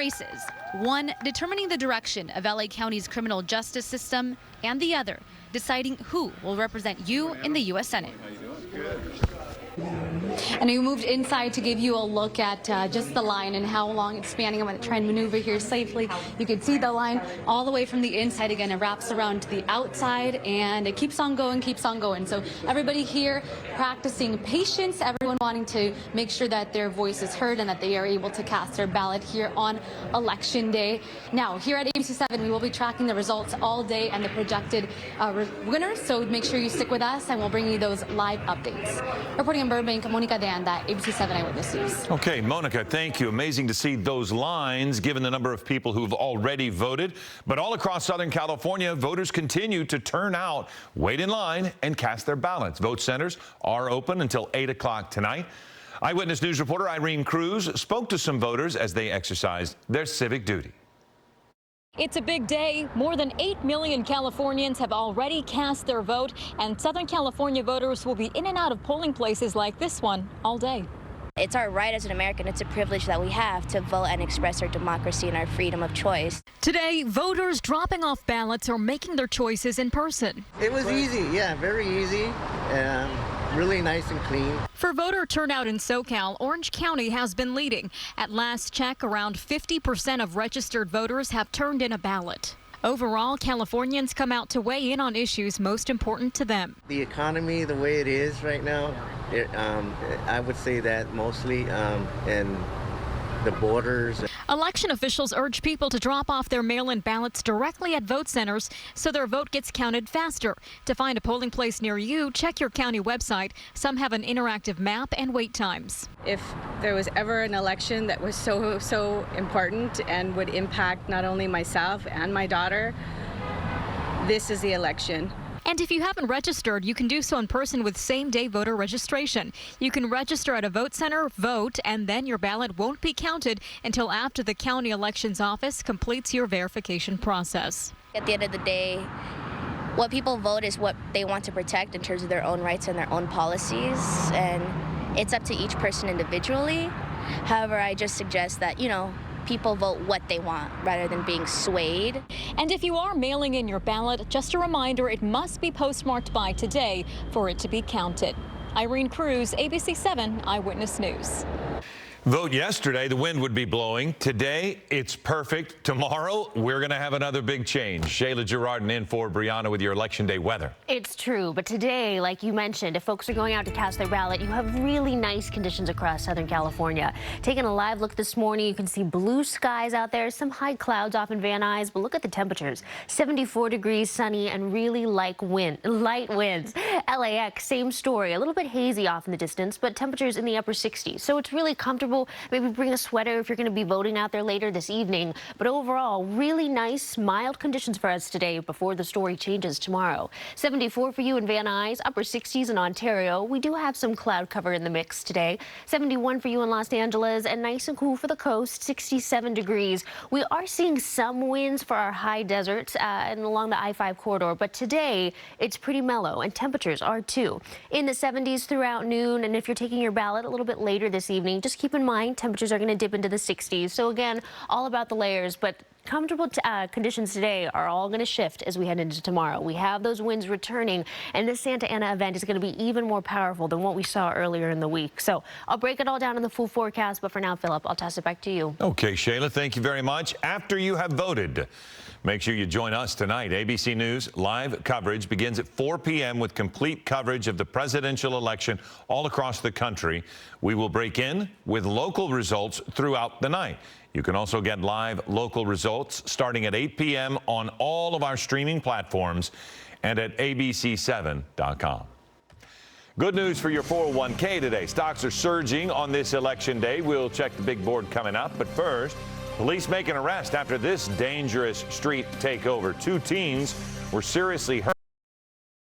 races, one determining the direction of LA County's criminal justice system, and the other deciding who will represent you in the U.S. Senate. And we moved inside to give you a look at just the line and how long it's spanning. I'm going to try and maneuver here safely. You can see the line all the way from the inside. Again, it wraps around to the outside and it keeps on going, keeps on going. So everybody here practicing patience, everyone wanting to make sure that their voice is heard and that they are able to cast their ballot here on Election Day. Now, here at ABC 7, we will be tracking the results all day and the projected winners. So make sure you stick with us and we'll bring you those live updates. Reporting in Burbank, Monica De Anda, ABC 7 Eyewitness News. Okay, Monica, thank you. Amazing to see those lines, given the number of people who've already voted. But all across Southern California, voters continue to turn out, wait in line, and cast their ballots. Vote centers are open until 8 o'clock tonight. Eyewitness News reporter Irene Cruz spoke to some voters as they exercised their civic duty. It's a big day. More than 8 million Californians have already cast their vote, and Southern California voters will be in and out of polling places like this one all day. It's our right as an American. It's a privilege that we have to vote and express our democracy and our freedom of choice. Today, voters dropping off ballots or making their choices in person. It was easy, yeah, very easy. Really nice and clean. For voter turnout in SoCal, Orange County has been leading. At last check, around 50% of registered voters have turned in a ballot. Overall, Californians come out to weigh in on issues most important to them. The economy, the way it is right now, I would say that mostly, and the borders. Election officials urge people to drop off their mail-in ballots directly at vote centers so their vote gets counted faster. To find a polling place near you, check your county website. Some have an interactive map and wait times. If there was ever an election that was so important and would impact not only myself and my daughter, this is the election. And if you haven't registered, you can do so in person with same-day voter registration. You can register at a vote center, vote, and then your ballot won't be counted until after the county elections office completes your verification process. At the end of the day, what people vote is what they want to protect in terms of their own rights and their own policies, and it's up to each person individually. However, I just suggest that, people vote what they want rather than being swayed. And if you are mailing in your ballot, just a reminder, it must be postmarked by today for it to be counted. Irene Cruz, ABC 7 Eyewitness News. Vote yesterday, the wind would be blowing. Today, it's perfect. Tomorrow, we're going to have another big change. Shayla Girardin in for Brianna with your Election Day weather. It's true, but today, like you mentioned, if folks are going out to cast their ballot, you have really nice conditions across Southern California. Taking a live look this morning, you can see blue skies out there, some high clouds off in Van Nuys, but look at the temperatures. 74 degrees, sunny, and really light winds. LAX, same story, a little bit hazy off in the distance, but temperatures in the upper 60s, so it's really comfortable. Maybe bring a sweater if you're going to be voting out there later this evening. But overall, really nice, mild conditions for us today before the story changes tomorrow. 74 for you in Van Nuys, upper 60s in Ontario. We do have some cloud cover in the mix today. 71 for you in Los Angeles, and nice and cool for the coast, 67 degrees. We are seeing some winds for our high deserts and along the I-5 corridor, but today it's pretty mellow, and temperatures are too. In the 70s throughout noon, and if you're taking your ballot a little bit later this evening, just keep in mind temperatures are going to dip into the 60s. So again, all about the layers, but comfortable conditions today are all going to shift as we head into tomorrow. We have those winds returning, and this Santa Ana event is going to be even more powerful than what we saw earlier in the week. So I'll break it all down in the full forecast, but for now, Philip, I'll toss it back to you. Okay, Shayla, thank you very much. After you have voted, make sure you join us tonight. ABC News live coverage begins at 4 p.m. with complete coverage of the presidential election all across the country. We will break in with local results throughout the night. You can also get live local results starting at 8 p.m. on all of our streaming platforms and at abc7.com. Good news for your 401k today. Stocks are surging on this election day. We'll check the big board coming up. But first, police make an arrest after this dangerous street takeover. 2 teens were seriously hurt.